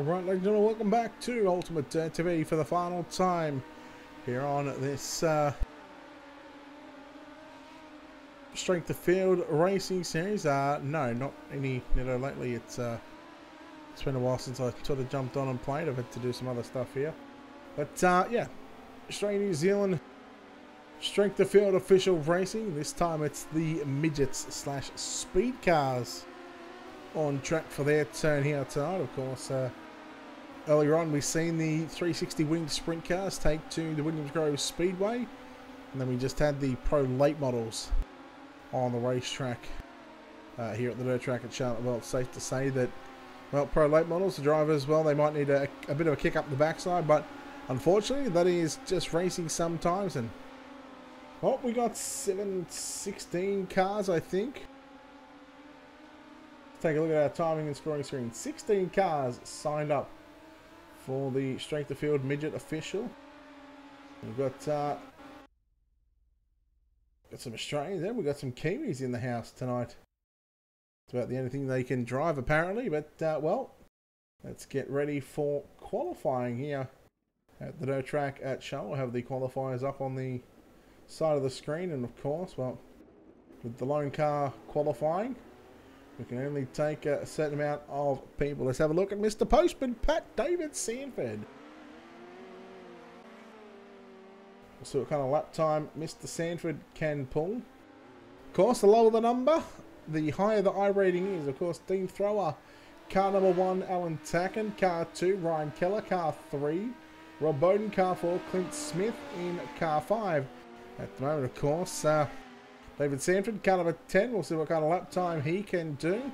Alright, ladies and gentlemen, welcome back to Ultimate Dirt TV for the final time here on this Strength of Field Racing Series. No, not any lately. It's been a while since I sort of jumped on and played. I've had to do some other stuff here. But yeah, Australia New Zealand Strength of Field official racing. This time it's the midgets slash speed cars on track for their turn here tonight. Of course, earlier on we've seen the 360 winged sprint cars take to the Williams Grove Speedway, and then we just had the pro late models on the racetrack here at the dirt track at Charlotte. Well, it's safe to say that, well, pro late models, the drivers, well, they might need a bit of a kick up the backside, but unfortunately that is just racing sometimes. And well, we got 16 cars, I think. Take a look at our timing and scoring screen. 16 cars signed up for the Strength of Field Midget Official. We've got some Australians there. We've got some Kiwis in the house tonight. It's about the only thing they can drive apparently. But, well, let's get ready for qualifying here at the dirt track at Charlotte. We'll have the qualifiers up on the side of the screen. And, of course, well, with the lone car qualifying, we can only take a certain amount of people. Let's have a look at Mr. Postman, Pat David Sanford. We'll see what kind of lap time Mr. Sanford can pull. Of course, the lower the number, the higher the I rating is. Of course, Dean Thrower, car number 1, Alan Tacken, car 2, Ryan Keller, car 3, Rob Bowden, car 4, Clint Smith in car 5. At the moment, of course, David Sanford, car number 10. We'll see what kind of lap time he can do.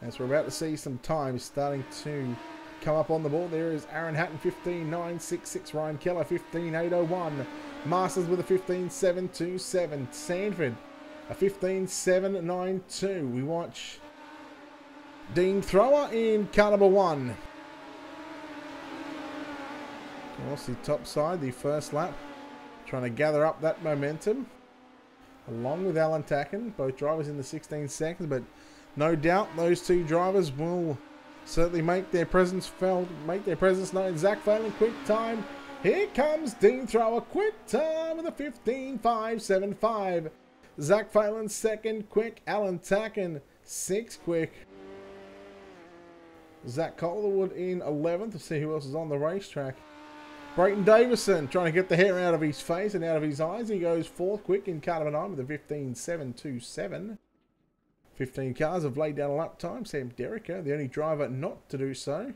As we're about to see some times starting to come up on the board. There is Aaron Hatton, 15.966. Ryan Keller, 15.801. Masters with a 15.727. Sanford, a 15.792. We watch Dean Thrower in car number 1. Of course, the top side, the first lap, trying to gather up that momentum, along with Alan Tacken, both drivers in the 16 seconds, but no doubt those two drivers will certainly make their presence felt, make their presence known. Zach Phelan, quick time. Here comes Dean Thrower, quick time with a 15.575. Zach Phelan second, quick. Alan Tacken 6th, quick. Zach Calderwood in 11th. To see who else is on the racetrack. Brayton Davison trying to get the hair out of his face and out of his eyes. He goes 4th quick in car number 9 with a 15.727. 15 cars have laid down a lap time. Sam Derricker, the only driver not to do so.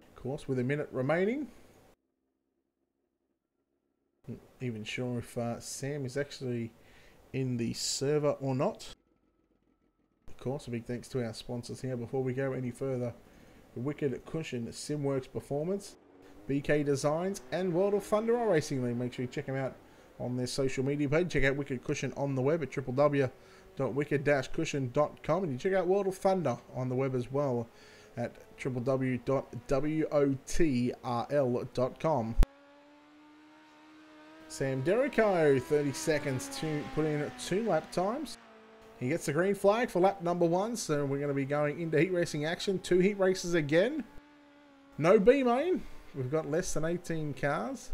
Of course, with a minute remaining. Not even sure if Sam is actually in the server or not. Of course, a big thanks to our sponsors here before we go any further. The Wicked Cushion, Simworks Performance, BK Designs, and World of Thunder Racing League. Make sure you check them out on their social media page. Check out Wicked Cushion on the web at www.wicked-cushion.com, and you check out World of Thunder on the web as well at www.wotrl.com. Sam Derrico, 30 seconds to put in 2 lap times. He gets the green flag for lap number 1, so we're going to be going into heat racing action. 2 heat races again. No B-main. We've got less than 18 cars,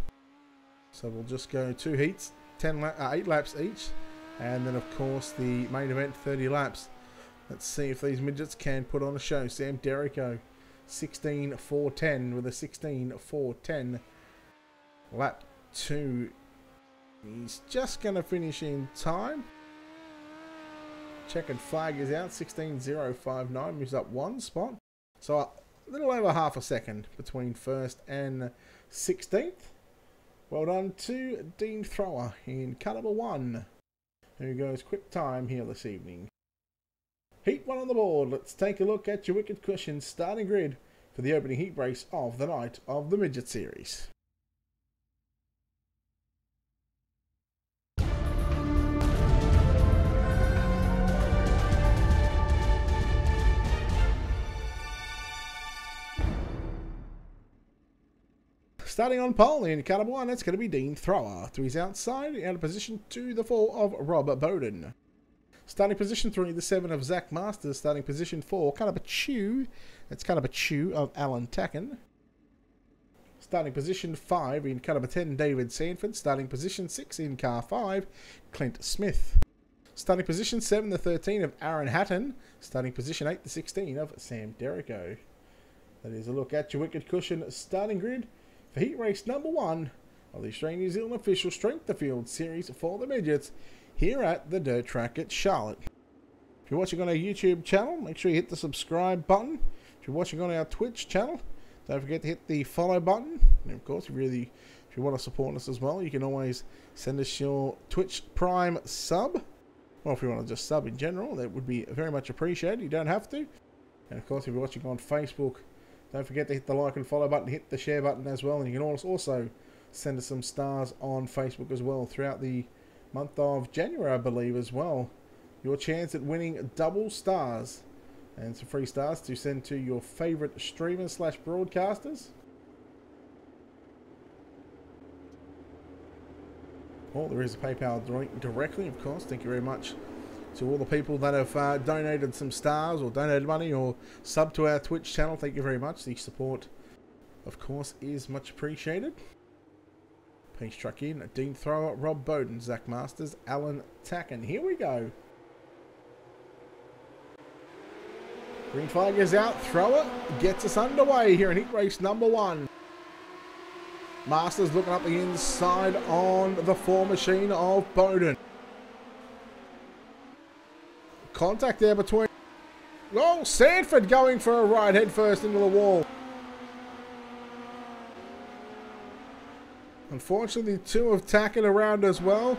so we'll just go 2 heats, 8 laps each, and then of course the main event, 30 laps. Let's see if these midgets can put on a show. Sam Derrico, 16.410 with a 16.410. Lap 2, he's just going to finish in time. Checkered flag is out, 16.059, moves up 1 spot. So a little over half a second between 1st and 16th. Well done to Dean Thrower in car number 1, who goes quick time here this evening. Heat 1 on the board. Let's take a look at your Wicked Cushion starting grid for the opening heat race of the night of the Midget Series. Starting on pole in car number 1, that's going to be Dean Thrower. To his outside, out of position to the 4 of Rob Bowden. Starting position 3, the 7 of Zach Masters. Starting position 4, kind of a chew. That's kind of a chew of Alan Tacken. Starting position 5 in cut number 10, David Sanford. Starting position 6 in car 5, Clint Smith. Starting position 7, the 13 of Aaron Hatton. Starting position 8, the 16 of Sam Derrico. That is a look at your wicked cushion starting grid for heat race number 1 of the Australian New Zealand official Strength of Field series for the midgets here at the dirt track at Charlotte. If you're watching on our YouTube channel, make sure you hit the subscribe button. If you're watching on our Twitch channel, don't forget to hit the follow button. And of course, if you want to support us as well, you can always send us your Twitch Prime sub. Or if you want to just sub in general, that would be very much appreciated. You don't have to. And of course, if you're watching on Facebook, don't forget to hit the like and follow button, hit the share button as well. And you can also send us some stars on Facebook as well throughout the month of January, I believe, as well. Your chance at winning double stars and some free stars to send to your favourite streamers / broadcasters. Or there is a PayPal link directly, of course. Thank you very much to all the people that have donated some stars or donated money or sub to our Twitch channel. Thank you very much. The support, of course, is much appreciated. Peace truck in, Dean Thrower, Rob Bowden, Zach Masters, Alan Tacken. Here we go. Green flag is out. Thrower gets us underway here in heat race number 1. Masters looking up the inside on the 4 machine of Bowden. Contact there between... Oh, Sanford going for a ride head first into the wall. Unfortunately, 2 of Tacken around as well.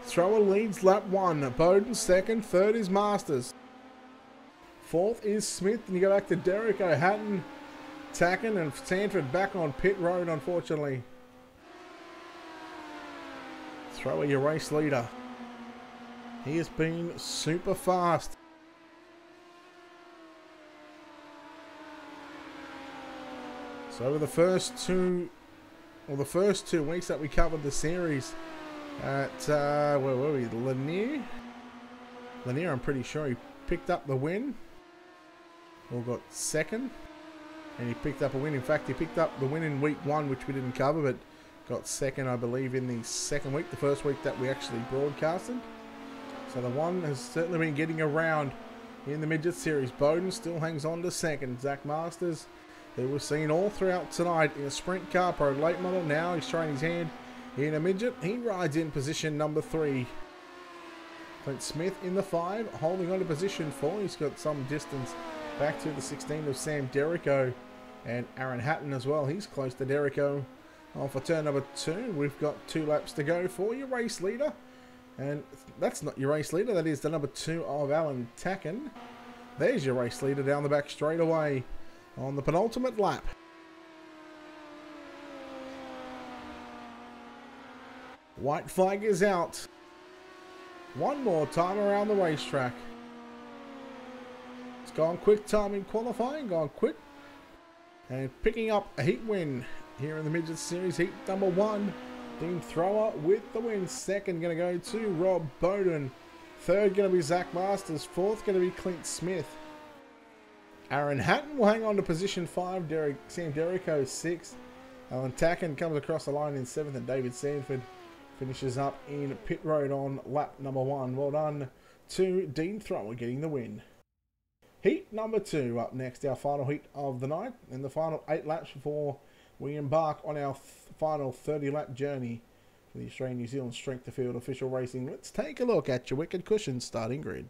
Thrower leads lap 1. Bowden second. Third is Masters. Fourth is Smith. And you go back to Derrico, Hatton, Tacken, and Sanford back on pit road, unfortunately. Thrower, your race leader. He has been super fast. So over the first 2 weeks that we covered the series at, where were we? Lanier, I'm pretty sure he picked up the win. Or got second. And he picked up a win. In fact, he picked up the win in week 1, which we didn't cover, but got second, I believe, in the second week, the first week that we actually broadcasted. So the one has certainly been getting around in the midget series. Bowden still hangs on to second. Zach Masters, who was seen all throughout tonight in a sprint car, pro late model. Now he's trying his hand in a midget. He rides in position number 3. Clint Smith in the 5, holding on to position 4. He's got some distance back to the 16 of Sam Derrico and Aaron Hatton as well. He's close to Derrico. On for turn number 2, we've got 2 laps to go for your race leader. And that's not your race leader, that is the number 2 of Alan Tacken. There's your race leader down the back straight away on the penultimate lap. White flag is out. One more time around the racetrack. It's gone quick time in qualifying, gone quick. And picking up a heat win here in the midget series, heat number 1. Dean Thrower with the win. Second going to go to Rob Bowden. Third going to be Zach Masters. Fourth going to be Clint Smith. Aaron Hatton will hang on to position 5. Sam Derrico 6th. Alan Tacken comes across the line in 7th, and David Sanford finishes up in pit road on lap number 1. Well done to Dean Thrower getting the win. Heat number 2 up next, our final heat of the night, and the final 8 laps before we embark on our final 30-lap journey for the Australian New Zealand Strength of Field official racing. Let's take a look at your wicked cushion starting grid.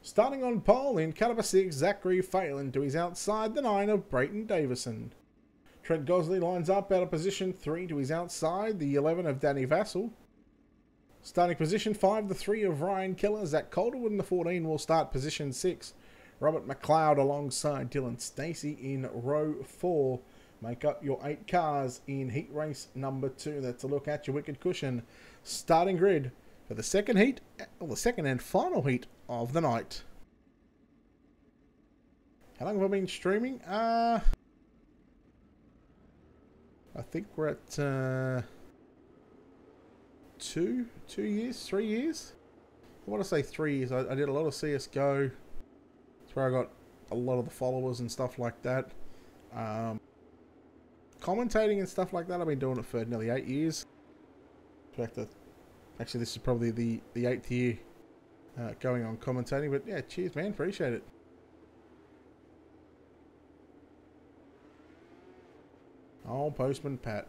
Starting on pole in car number 6, Zachary Phelan to his outside, the 9 of Brayton Davison. Trent Gosley lines up out of position 3 to his outside, the 11 of Danny Vassell. Starting position 5, the 3 of Ryan Keller. Zach Calderwood in the 14 will start position 6. Robert McLeod alongside Dylan Stacey in row 4. Make up your 8 cars in heat race number 2. That's a look at your wicked cushion starting grid for the second heat, or the second and final heat of the night. How long have I been streaming? I think we're at 2 years, 3 years. I want to say 3 years. I did a lot of CSGO. That's where I got a lot of the followers and stuff like that. Commentating and stuff like that, I've been doing it for nearly 8 years. In fact, actually, this is probably the 8th year going on commentating. But yeah, cheers, man. Appreciate it. Oh, Postman Pat.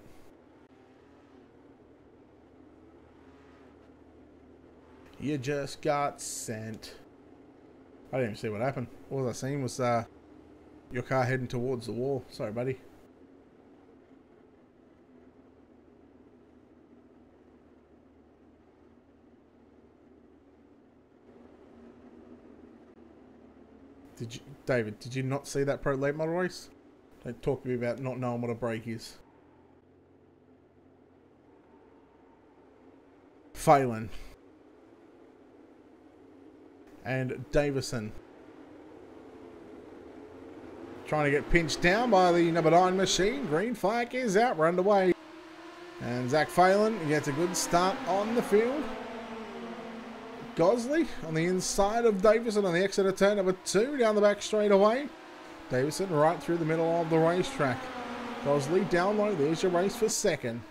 You just got sent. I didn't even see what happened. All I seen was your car heading towards the wall. Sorry, buddy. David, did you not see that Pro Late Model race? Don't talk to me about not knowing what a brake is. Phelan. And Davison. Trying to get pinched down by the number 9 machine. Green flag is out. We're underway. And Zach Phelan gets a good start on the field. Gosley on the inside of Davison on the exit of turn number 2 down the back straight away. Davison right through the middle of the racetrack. Gosley down low. There's your race for second.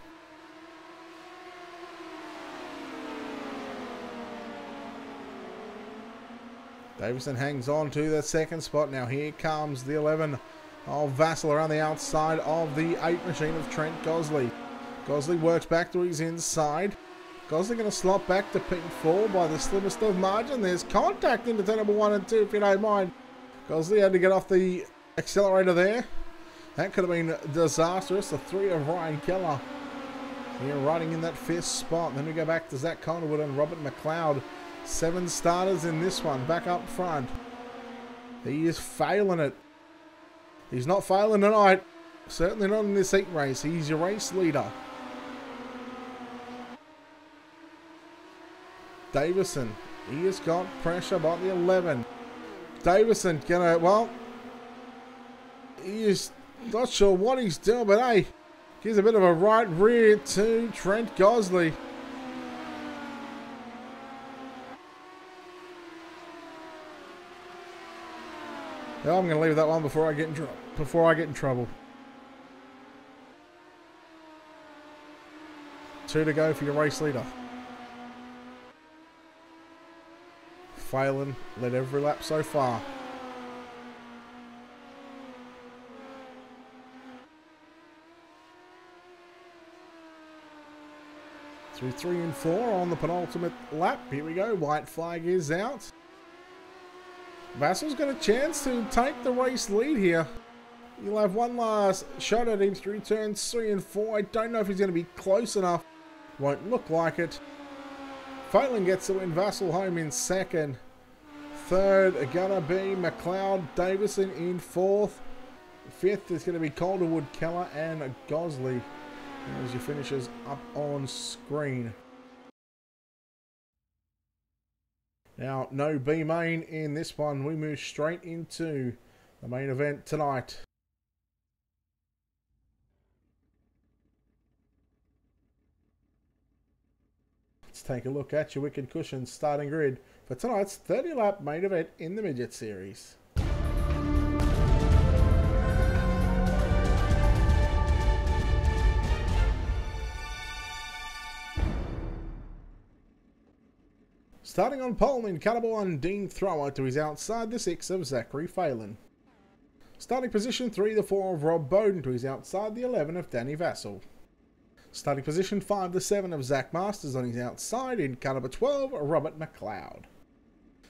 Davison hangs on to the second spot. Now here comes the 11 of Vassal around the outside of the 8 machine of Trent Gosley. Gosley works back to his inside. Gosley going to slot back to P4 by the slimmest of margin. There's contact into turn number 1 and 2 if you don't mind. Gosley had to get off the accelerator there. That could have been disastrous. The 3 of Ryan Keller here riding in that 5th spot. Then we go back to Zach Calderwood and Robert McLeod. 7 starters in this one, back up front. He is failing it. He's not failing tonight. Certainly not in this heat race. He's your race leader. Davison, he has got pressure by the 11. Davison gonna, well, he is not sure what he's doing, but hey, gives a bit of a right rear to Trent Gosley. Well, I'm going to leave that one before I get in trouble. 2 to go for your race leader. Phelan led every lap so far. Through 3 and 4 on the penultimate lap. Here we go. White flag is out. Vassal's got a chance to take the race lead here. You'll have one last shot at him through turns 3 and 4. I don't know if he's going to be close enough. Won't look like it. Phelan gets the win. Vassal home in second. Third gonna be McLeod. Davison in 4th. 5th is going to be Calderwood, Keller and Gosley. As your finishers up on screen. Now, no B main in this one. We move straight into the main event tonight. Let's take a look at your Wicked Cushions starting grid for tonight's 30-lap main event in the Midget Series. Starting on pole in car number 1, Dean Thrower to his outside, the 6 of Zachary Phelan. Starting position 3, the 4 of Rob Bowden to his outside, the 11 of Danny Vassal. Starting position 5, the 7 of Zach Masters on his outside, in car number 12, Robert McLeod.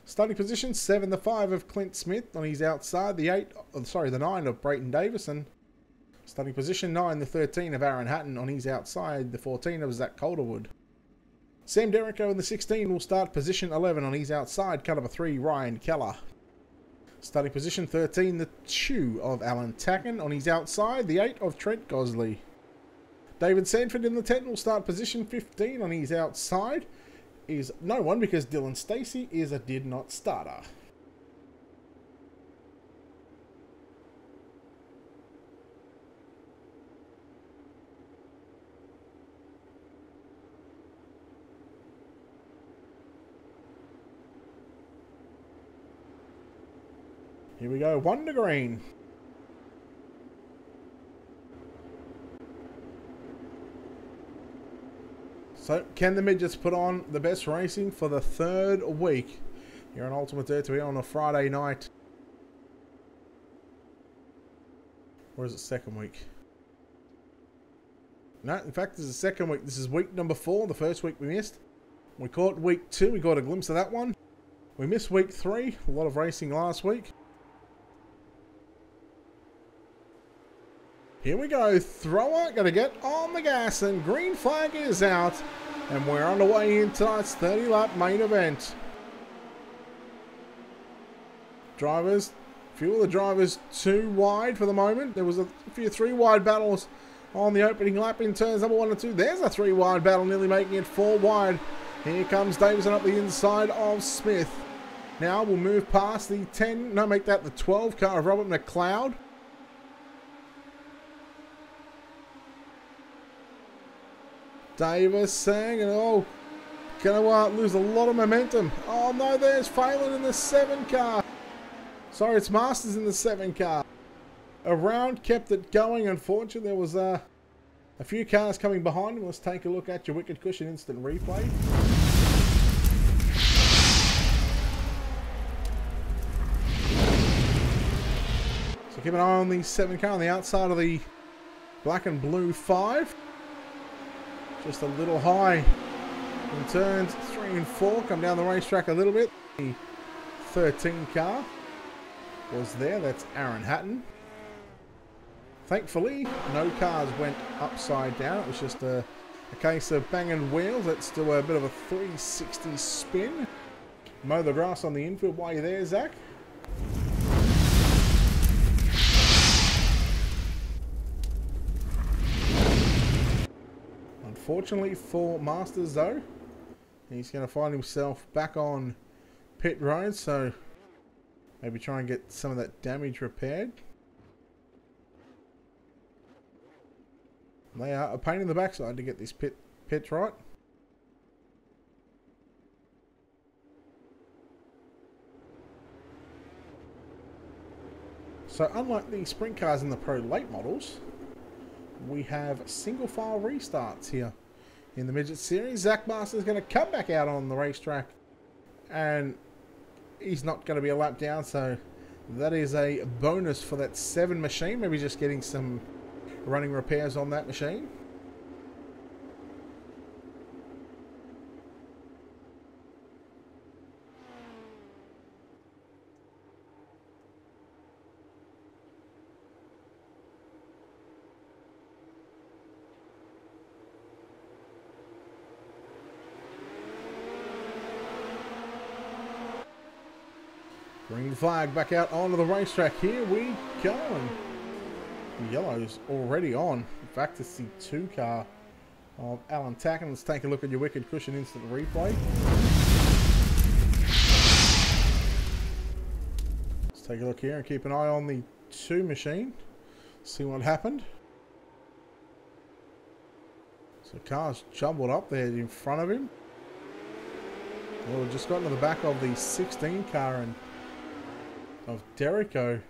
Starting position 7, the 5 of Clint Smith on his outside, the 9 of Brayton Davison. Starting position 9, the 13 of Aaron Hatton on his outside, the 14 of Zach Calderwood. Sam Derrico in the 16 will start position 11 on his outside, car number 3, Ryan Keller. Starting position 13, the 2 of Alan Tacken on his outside, the 8 of Trent Gosley. David Sanford in the 10 will start position 15 on his outside. Is no one because Dylan Stacey is a did not starter. Here we go, Wonder Green. So, can the midgets put on the best racing for the third week here on Ultimate Dirt to be on a Friday night? Or is it second week? No, in fact, this is the second week. This is week number 4. The first week we missed. We caught week 2. We got a glimpse of that one. We missed week 3. A lot of racing last week. Here we go. Thrower going to get on the gas, and green flag is out. And we're underway in tonight's 30-lap main event. Drivers, few of the drivers too wide for the moment. There was a few 3-wide battles on the opening lap in turns number 1 and 2. There's a 3-wide battle, nearly making it 4 wide. Here comes Davison up the inside of Smith. Now we'll move past the 10, no, make that the 12 car of Robert McLeod. Davis saying, oh, gonna lose a lot of momentum. Oh no, there's Phelan in the 7 car. Sorry, it's Masters in the 7 car. A round kept it going. Unfortunately, there was a few cars coming behind him. Let's take a look at your Wicked Cushion instant replay. So keep an eye on the 7 car on the outside of the black and blue 5. Just a little high in turns 3 and 4. Come down the racetrack a little bit. The 13 car was there. That's Aaron Hatton. Thankfully, no cars went upside down. It was just a case of banging wheels. Let's do a bit of a 360 spin. Mow the grass on the infield while you're there, Zach. Unfortunately for Masters, though, he's going to find himself back on pit road, so maybe try and get some of that damage repaired. They are a pain in the backside to get this pit right. So unlike the sprint cars in the Pro late models, we have single file restarts here in the Midget Series. Zach Masters is going to come back out on the racetrack, and he's not going to be a lap down, so that is a bonus for that 7 machine. Maybe just getting some running repairs on that machine. Green flag back out onto the racetrack. Here we go. And yellow's already on. In fact, it's the 2 car of Alan Tacken. Let's take a look at your Wicked Cushion instant replay. Let's take a look here and keep an eye on the 2 machine. See what happened. So car's jumbled up there in front of him. Well, we've just got into the back of the 16 car and of Derrico.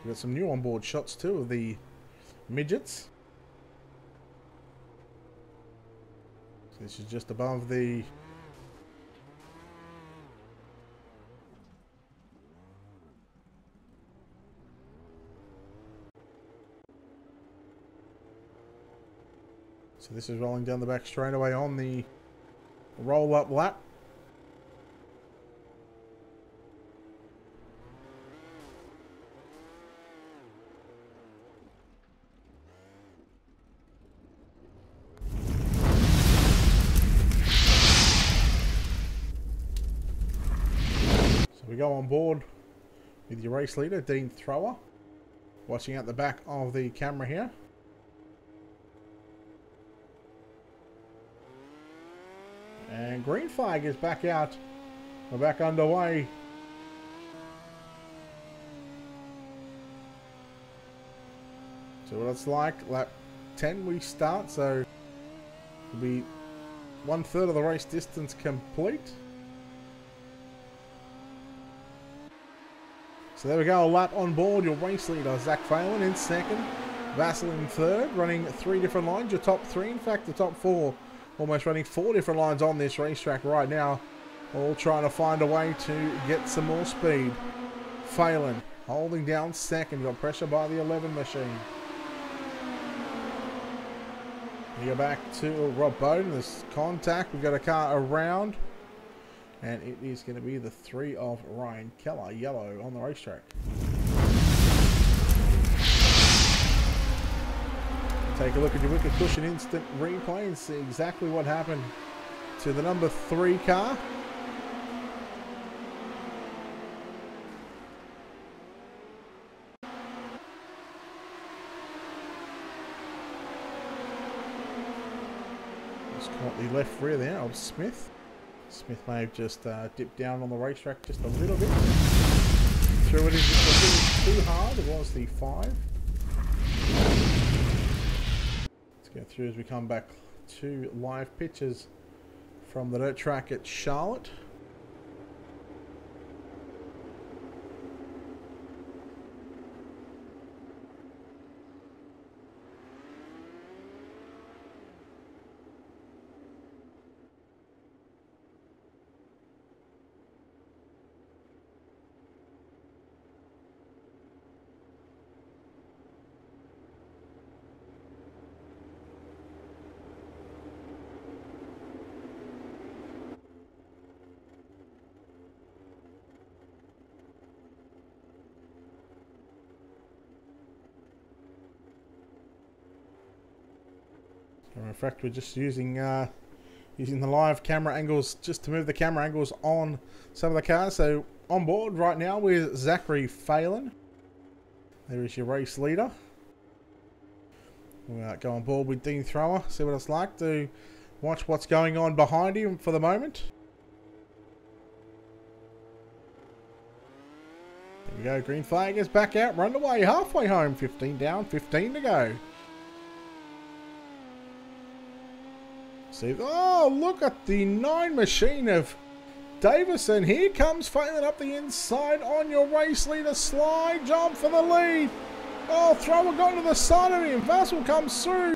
We've got some new onboard shots too of the midgets. So this is just above the so this is rolling down the back straightaway on the roll-up lap. So we go on board with your race leader, Dean Thrower, watching out the back of the camera here. And green flag is back out. We're back underway. So what it's like, lap 10 we start, so it'll be 1/3 of the race distance complete. So there we go, a lap on board. Your race leader, Zach Phelan, in second. Vassal in third, running 3 different lines. Your top 3, in fact, the top 4, almost running 4 different lines on this racetrack right now. All trying to find a way to get some more speed. Phelan holding down second. Got pressure by the 11 machine. We go back to Rob Bowden. There's contact. We've got a car around. And it is going to be the 3 of Ryan Keller, yellow, on the racetrack. Take a look at your wicket cushion instant replay and see exactly what happened to the number 3 car. Just caught the left rear there of Smith. Smith may have just dipped down on the racetrack just a little bit. Threw it in just a little too hard. It was the 5. Let's go through as we come back to live pictures from the dirt track at Charlotte. In fact, we're just using the live camera angles just to move the camera angles on some of the cars. So on board right now with Zachary Phelan. There is your race leader. We'll go on board with Dean Thrower. See what it's like to watch what's going on behind him for the moment. There we go. Green flag is back out. Run away. Halfway home. 15 down. 15 to go. See, oh, look at the 9 machine of Davison. Here comes Phelan up the inside on your race leader. Slide jump for the lead. Oh, Thrower got to the side of him. Vassal comes through.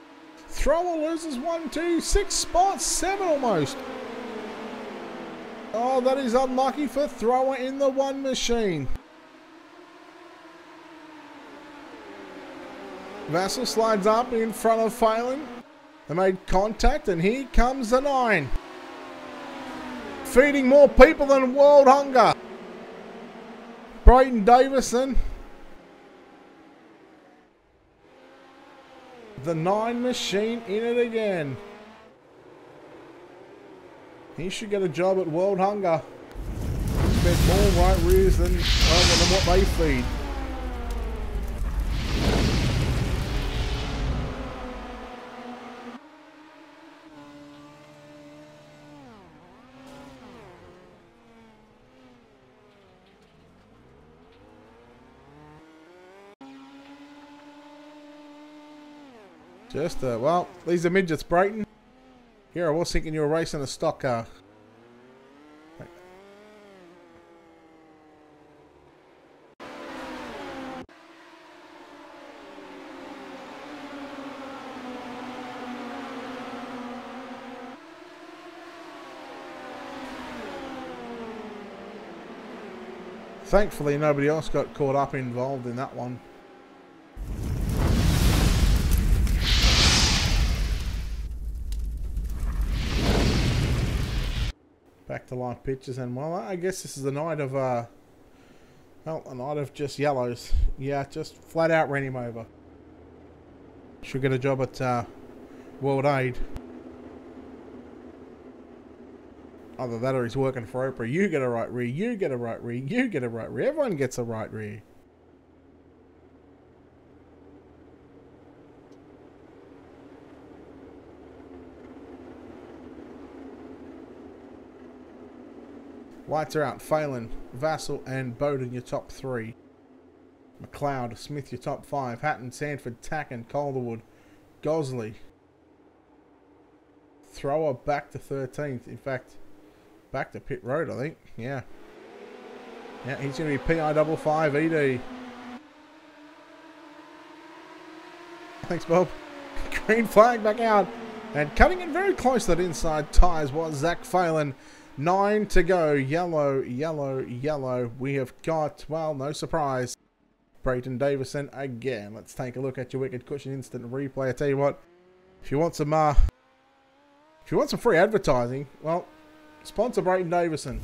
Thrower loses 1, 2, 6 spots. 7 almost. Oh, that is unlucky for Thrower in the 1 machine. Vassal slides up in front of Phelan. They made contact, and here comes the 9. Feeding more people than world hunger. Brayden Davison. The 9 machine in it again. He should get a job at world hunger. He's fed more right rears than what they feed. Just, well, these are midgets, Brayton. Here, I was thinking you were racing a stock car. Thankfully, nobody else got caught up involved in that one. Back to live pictures, and well, I guess this is a night of well, a night of just yellows. Yeah, just flat out ran him over. Should get a job at World Aid. Either that or he's working for Oprah. You get a right rear, you get a right rear, you get a right rear. Everyone gets a right rear. Lights are out. Phelan, Vassal and Bowden, your top 3. McLeod, Smith, your top 5. Hatton, Sanford, Tacken, Calderwood, Gosley. Thrower back to 13th. In fact, back to pit road, I think. Yeah. Yeah, he's going to be PI55 ED. Thanks, Bob. Green flag back out. And cutting in very close to that inside tyres was Zach Phelan. 9 to go. Yellow, yellow, yellow. We have got, well, no surprise, Brayton Davison again. Let's take a look at your Wicked Cushion instant replay. I tell you what, if you want some free advertising, well, sponsor Brayton Davison.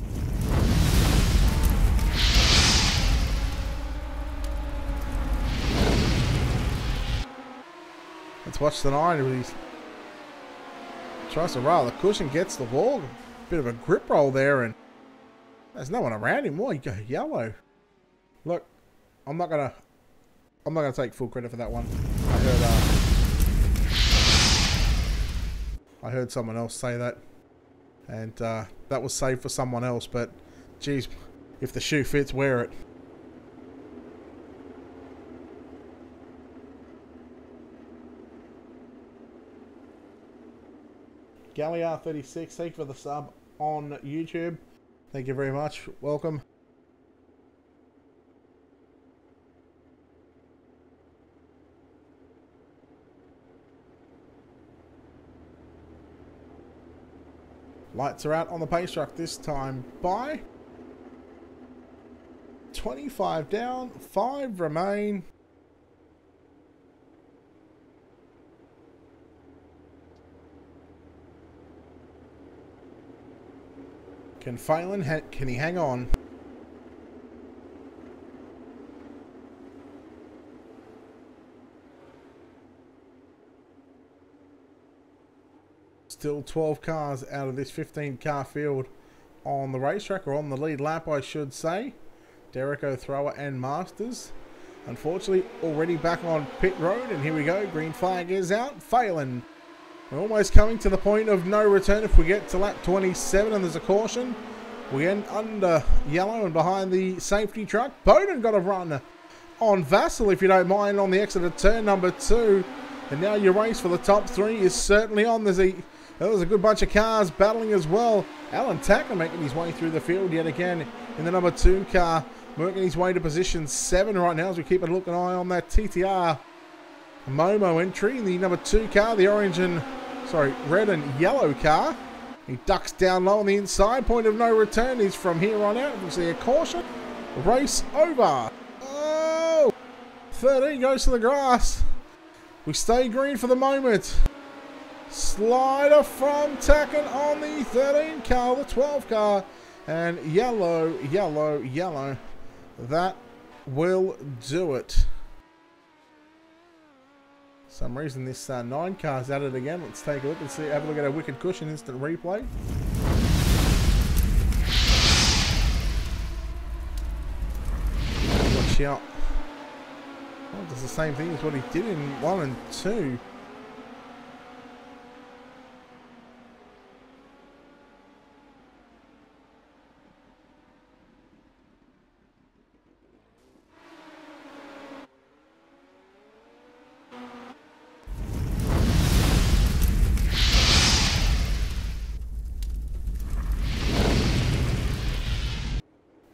Let's watch the 9 with his tries to rail. The cushion gets the wall. Bit of a grip roll there, and there's no one around him. Why you go yellow? Look, I'm not gonna take full credit for that one. I heard someone else say that, and that was saved for someone else. But geez, if the shoe fits, wear it. Galliar36, thank you for the sub on YouTube. Thank you very much. Welcome. Lights are out on the pace truck this time by 25 down, 5 remain. Can Phelan, can he hang on? Still 12 cars out of this 15 car field on the racetrack, or on the lead lap I should say. Derrico, Thrower and Masters. Unfortunately already back on pit road, and here we go, green flag is out. Phelan. We're almost coming to the point of no return if we get to lap 27 and there's a caution. We end under yellow and behind the safety truck. Bowden got a run on Vassal, if you don't mind, on the exit of turn number 2. And now your race for the top 3 is certainly on. There's a good bunch of cars battling as well. Alan Tacker making his way through the field yet again in the number 2 car. Working his way to position 7 right now as we keep a look an eye on that TTR Momo entry. The number 2 car, the red and yellow car. He ducks down low on the inside. Point of no return is from here on out. We see a caution. Race over. Oh! 13 goes to the grass. We stay green for the moment. Slider from Tacken on the 13 car, the 12 car. And yellow, yellow, yellow. That will do it. Some reason this 9 car's at it again. Let's take a look and see. Have a look at our Wicked Cushion instant replay. Watch out. Oh, does the same thing as what he did in 1 and 2.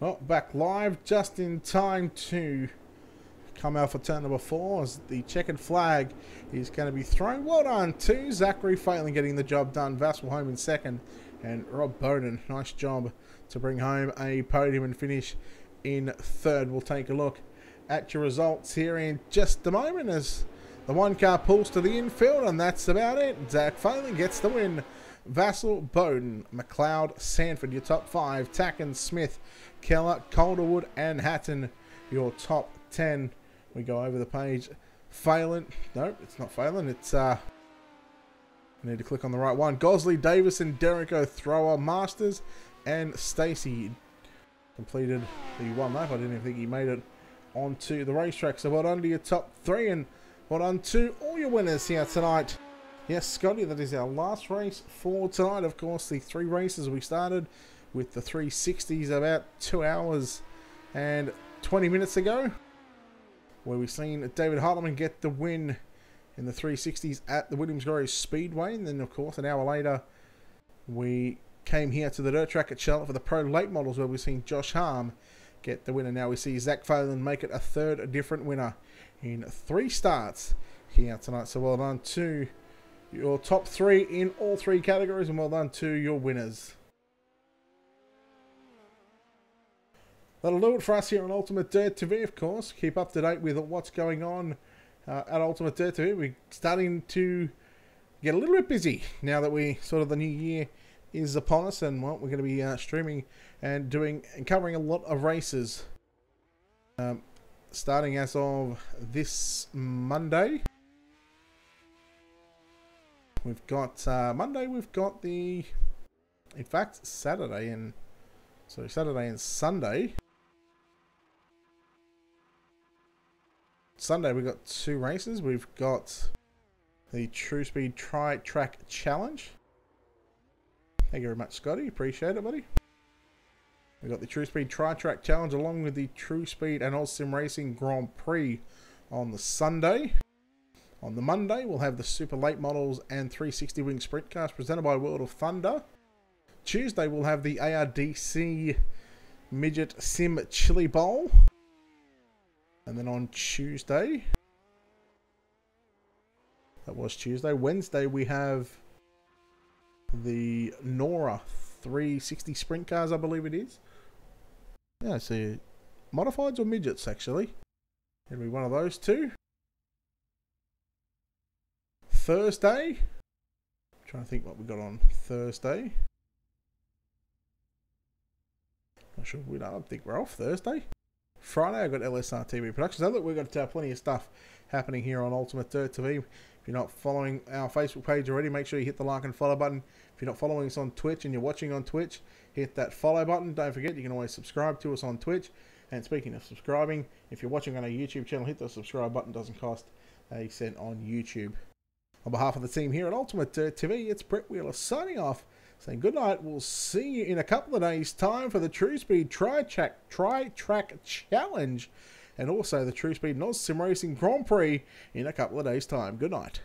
Well, back live just in time to come out for turn number 4 as the checkered flag is going to be thrown. Well done to Zachary Phelan getting the job done. Vassal home in 2nd, and Rob Bowden, nice job to bring home a podium and finish in 3rd. We'll take a look at your results here in just a moment as the 1 car pulls to the infield, and that's about it. Zach Phelan gets the win. Vassal, Bowden, McLeod, Sanford, your top 5. Tacken, Smith, Keller, Calderwood and Hatton, your top 10. We go over the page. Phelan, no, it's not Phelan, it's I need to click on the right one. Gosley, Davison, Derrico, Thrower, Masters and Stacey completed the 1 lap. I didn't even think he made it onto the racetrack. So well done to your top 3, and well done to all your winners here tonight. Yes, Scotty, that is our last race for tonight. Of course, the 3 races we started with the 360s about 2 hours and 20 minutes ago, where we've seen David Hartleman get the win in the 360s at the Williams Grove Speedway. And then, of course, an hour later, we came here to the dirt track at Charlotte for the Pro Late Models, where we've seen Josh Harm get the winner. Now we see Zach Phelan make it a third different winner in 3 starts here tonight. So well done to your top 3 in all 3 categories, and well done to your winners. That'll do it for us here on Ultimate Dirt TV, of course. Keep up to date with what's going on at Ultimate Dirt TV. We're starting to get a little bit busy now that the new year is upon us, and well, we're going to be streaming and covering a lot of races. Starting as of this Monday. We've got Monday, we've got in fact, Saturday and Sunday. Sunday we've got 2 races. We've got the True Speed Tri-Track Challenge. Thank you very much, Scotty. Appreciate it, buddy. We've got the True Speed Tri-Track Challenge along with the True Speed and Sim Racing Grand Prix on the Sunday. On the Monday, we'll have the Super Late Models and 360 Wing Sprint Cars presented by World of Thunder. Tuesday, we'll have the ARDC Midget Sim Chili Bowl. And then on Tuesday, that was Tuesday. Wednesday, we have the Nora 360 Sprint Cars, I believe it is. Yeah, I see. Modifieds or midgets, actually. It'll be one of those 2. Thursday. I'm trying to think what we got on Thursday. Not sure we don't think we're off Thursday. Friday, I've got LSR TV Productions. Now look, we've got plenty of stuff happening here on Ultimate Dirt TV. If you're not following our Facebook page already, make sure you hit the like and follow button. If you're not following us on Twitch and you're watching on Twitch, hit that follow button. Don't forget, you can always subscribe to us on Twitch. And speaking of subscribing, if you're watching on our YouTube channel, hit the subscribe button. It doesn't cost a cent on YouTube. On behalf of the team here at Ultimate Dirt TV, it's Brett Wheeler signing off, saying good night. We'll see you in a couple of days' time for the True Speed Tri-Track Challenge and also the True Speed Sim Racing Grand Prix in a couple of days' time. Good night.